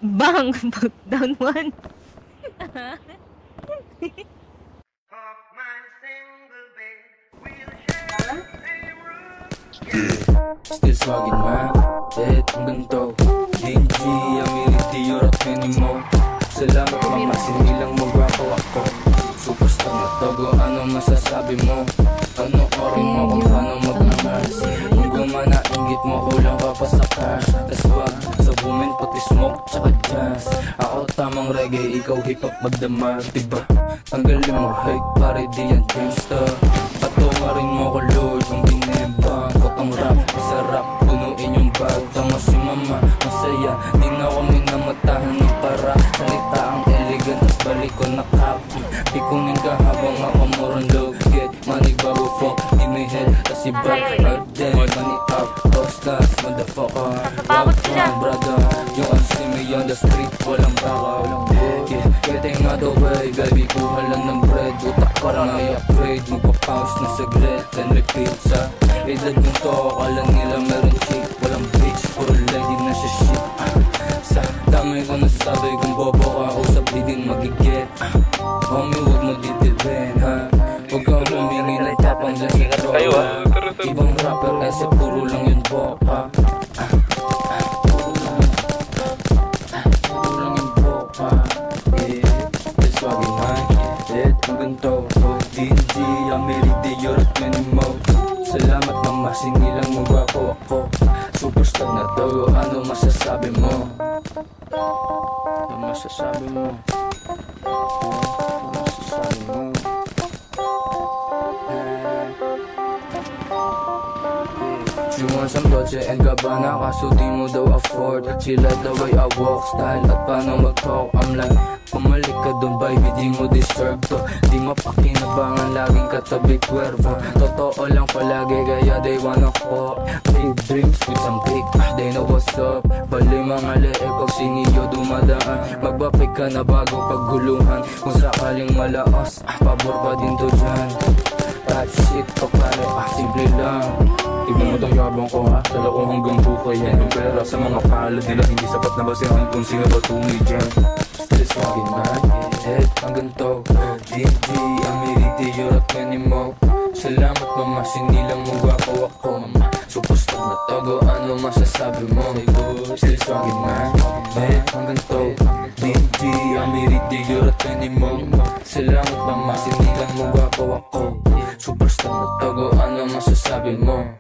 Bang! Down one. Still swaggin' man, kahit ang ganito. DG, Amiriti, Europe, Minimo. Salamat mama, sinilang mag-rapo ako. Superstar na togo, ano masasabi mo? Ano orin mo kung paano mag-amas? Kung gumana, inggit mo, kulang ka pa sa cash. Tas wag, sa bumin, pati smoke, tsaka jazz. Ako tamang reggae, ikaw hip-hop magdamag, diba? Tanggalin mo hate, pare di yan gangsta. Patuwarin mo ko Lord, kung binibang ko tong rap, masarap, punuin yung bag. Tama si mama, masaya, di na kami namatahan ng para. Salita ang elegant, tas balik ko na copy. Pikunin ka habang ako moron low. Get money bago fuck, di may head, tas iba right there. Money up, boss nuts, motherfucker. Walk on brother, yung ang see me on the street, walang baka. Yeah, getting out the way, baby, kuha lang ng bread. Utak parang ay upgrade, magpapounce na saglit, then repeat sa edad mo to, akala nila meron chick, walang bitch, puro lady na siya shit. Sa dami ko nasasabi, kung bobo ka, usap di din magigit. Homie, huwag mo didibin, ha? Huwag kang humingi ng tapang dyan sa tropa. Ibang rapper kasi puro lang yun boka. Puro lang yun boka. That's why we mind it. Ang ganito, DG, Amiriti, Europe, Minimo. Salamat mama, sinilang mo gwapo ako. Superstar na to, ano masasabi mo? Ano masasabi mo? Ano masasabi mo? She wants some Dolce and Gabbana, kaso di mo daw afford. Sila the way I walk, style at paano mag-talk. I'm like, pumalik ka dun baby, di mo deserve to. Di mapakinabangan, laging katabi kwervo. Totoo lang palagi, kaya they wanna fuck. Big dreams with some big, they know what's up. Bali mga leeg pag siniyo dumadaan. Magbapik ka na bago pagguluhan. Kung sakaling malaos, pabor pa din to dyan. That shit pa pare, simple lang. Tignan mo tong yabang ko ha, dala ko hanggang buhay yan. Yung pera sa mga palad nila, hindi sapat na basihan kung sino ba tunay dyan. Still swaggin' man, head hanggang to. DG, Amiriti, Europe, Minimo. Salamat mama, sinilang mo gwapo ako. Superstar na togo, ano masasabi mo? Still swaggin' man, head hanggang to. DG, Amiriti, Europe, Minimo. Salamat mama, sinilang mo gwapo ako. Superstar na togo, ano masasabi mo?